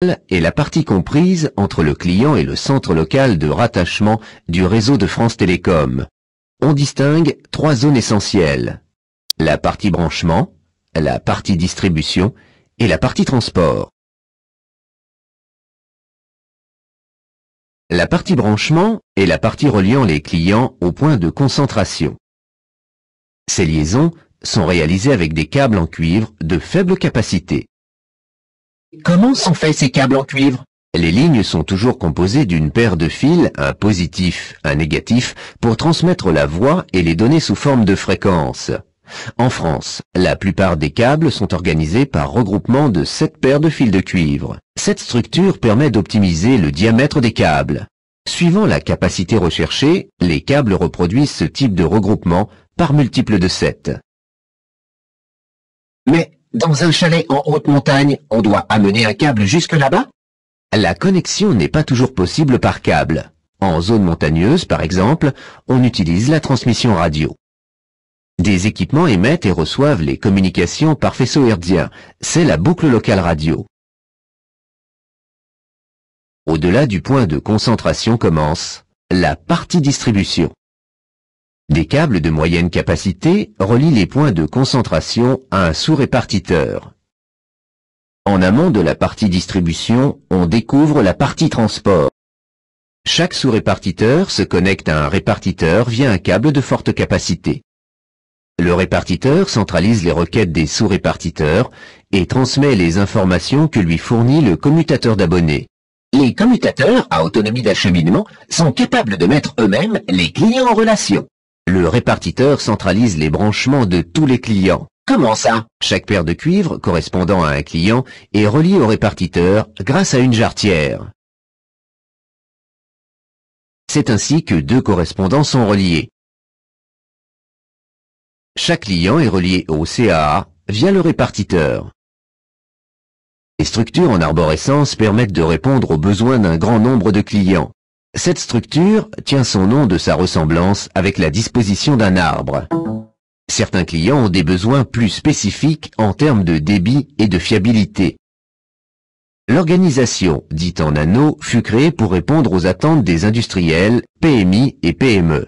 est la partie comprise entre le client et le centre local de rattachement du réseau de France Télécom. On distingue trois zones essentielles: la partie branchement, la partie distribution et la partie transport. La partie branchement est la partie reliant les clients au point de concentration. Ces liaisons sont réalisées avec des câbles en cuivre de faible capacité. Comment sont faits ces câbles en cuivre? Les lignes sont toujours composées d'une paire de fils, un positif, un négatif, pour transmettre la voix et les données sous forme de fréquences. En France, la plupart des câbles sont organisés par regroupement de 7 paires de fils de cuivre. Cette structure permet d'optimiser le diamètre des câbles. Suivant la capacité recherchée, les câbles reproduisent ce type de regroupement par multiples de 7. Mais dans un chalet en haute montagne, on doit amener un câble jusque là-bas? La connexion n'est pas toujours possible par câble. En zone montagneuse, par exemple, on utilise la transmission radio. Des équipements émettent et reçoivent les communications par faisceau hertzien. C'est la boucle locale radio. Au-delà du point de concentration commence la partie distribution. Des câbles de moyenne capacité relient les points de concentration à un sous-répartiteur. En amont de la partie distribution, on découvre la partie transport. Chaque sous-répartiteur se connecte à un répartiteur via un câble de forte capacité. Le répartiteur centralise les requêtes des sous-répartiteurs et transmet les informations que lui fournit le commutateur d'abonnés. Les commutateurs à autonomie d'acheminement sont capables de mettre eux-mêmes les clients en relation. Le répartiteur centralise les branchements de tous les clients. Comment ça? Chaque paire de cuivre correspondant à un client est reliée au répartiteur grâce à une jarretière. C'est ainsi que deux correspondants sont reliés. Chaque client est relié au CAA via le répartiteur. Les structures en arborescence permettent de répondre aux besoins d'un grand nombre de clients. Cette structure tient son nom de sa ressemblance avec la disposition d'un arbre. Certains clients ont des besoins plus spécifiques en termes de débit et de fiabilité. L'organisation, dite en anneaux, fut créée pour répondre aux attentes des industriels, PMI et PME.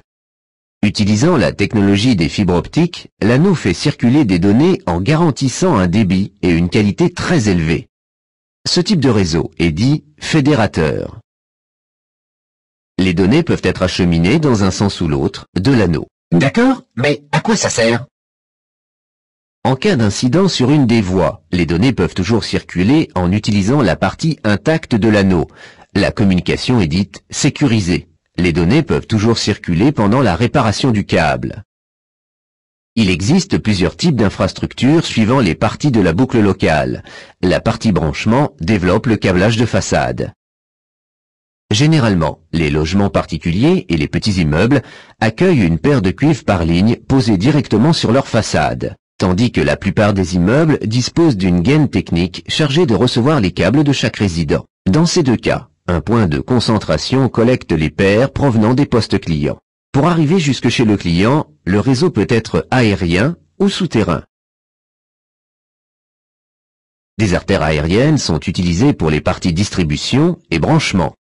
Utilisant la technologie des fibres optiques, l'anneau fait circuler des données en garantissant un débit et une qualité très élevée. Ce type de réseau est dit fédérateur. Les données peuvent être acheminées dans un sens ou l'autre de l'anneau. D'accord, mais à quoi ça sert? En cas d'incident sur une des voies, les données peuvent toujours circuler en utilisant la partie intacte de l'anneau. La communication est dite sécurisée. Les données peuvent toujours circuler pendant la réparation du câble. Il existe plusieurs types d'infrastructures suivant les parties de la boucle locale. La partie branchement développe le câblage de façade. Généralement, les logements particuliers et les petits immeubles accueillent une paire de cuivres par ligne posée directement sur leur façade, tandis que la plupart des immeubles disposent d'une gaine technique chargée de recevoir les câbles de chaque résident. Dans ces deux cas, un point de concentration collecte les paires provenant des postes clients. Pour arriver jusque chez le client, le réseau peut être aérien ou souterrain. Des artères aériennes sont utilisées pour les parties distribution et branchement.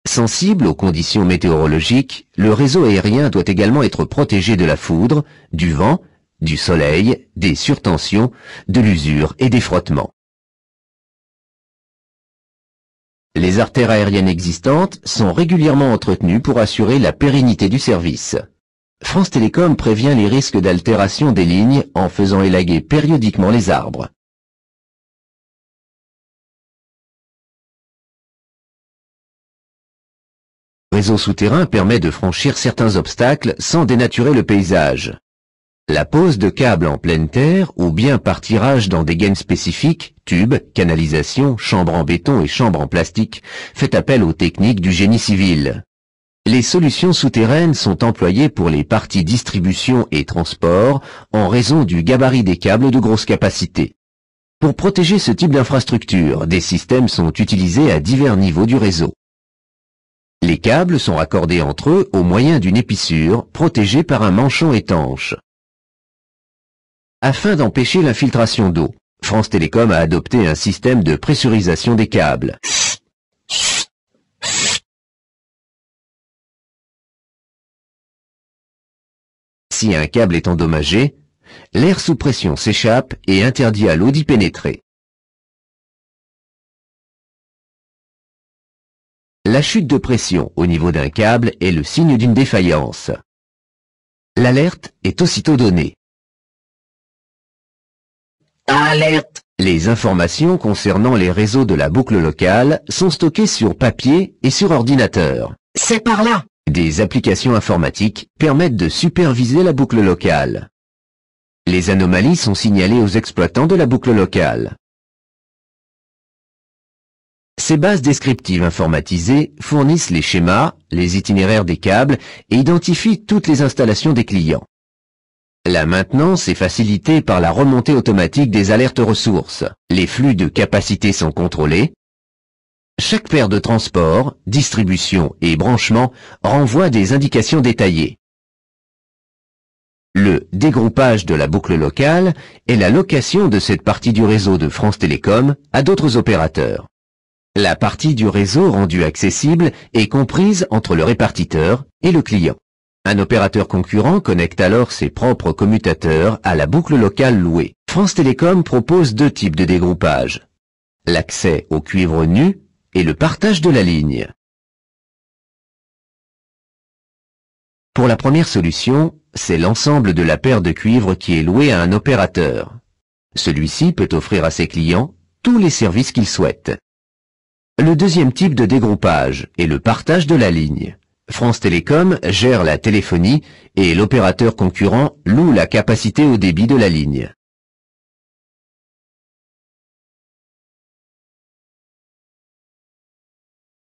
Sensible aux conditions météorologiques, le réseau aérien doit également être protégé de la foudre, du vent, du soleil, des surtensions, de l'usure et des frottements. Les artères aériennes existantes sont régulièrement entretenues pour assurer la pérennité du service. France Télécom prévient les risques d'altération des lignes en faisant élaguer périodiquement les arbres. Le réseau souterrain permet de franchir certains obstacles sans dénaturer le paysage. La pose de câbles en pleine terre ou bien par tirage dans des gaines spécifiques, tubes, canalisations, chambres en béton et chambres en plastique, fait appel aux techniques du génie civil. Les solutions souterraines sont employées pour les parties distribution et transport en raison du gabarit des câbles de grosse capacité. Pour protéger ce type d'infrastructure, des systèmes sont utilisés à divers niveaux du réseau. Les câbles sont raccordés entre eux au moyen d'une épissure protégée par un manchon étanche. Afin d'empêcher l'infiltration d'eau, France Télécom a adopté un système de pressurisation des câbles. Si un câble est endommagé, l'air sous pression s'échappe et interdit à l'eau d'y pénétrer. La chute de pression au niveau d'un câble est le signe d'une défaillance. L'alerte est aussitôt donnée. Alerte! Les informations concernant les réseaux de la boucle locale sont stockées sur papier et sur ordinateur. C'est par là! Des applications informatiques permettent de superviser la boucle locale. Les anomalies sont signalées aux exploitants de la boucle locale. Ces bases descriptives informatisées fournissent les schémas, les itinéraires des câbles et identifient toutes les installations des clients. La maintenance est facilitée par la remontée automatique des alertes ressources. Les flux de capacité sont contrôlés. Chaque paire de transport, distribution et branchement renvoie des indications détaillées. Le dégroupage de la boucle locale est la location de cette partie du réseau de France Télécom à d'autres opérateurs. La partie du réseau rendue accessible est comprise entre le répartiteur et le client. Un opérateur concurrent connecte alors ses propres commutateurs à la boucle locale louée. France Télécom propose deux types de dégroupage: l'accès au cuivre nu et le partage de la ligne. Pour la première solution, c'est l'ensemble de la paire de cuivre qui est louée à un opérateur. Celui-ci peut offrir à ses clients tous les services qu'il souhaite. Le deuxième type de dégroupage est le partage de la ligne. France Télécom gère la téléphonie et l'opérateur concurrent loue la capacité au débit de la ligne.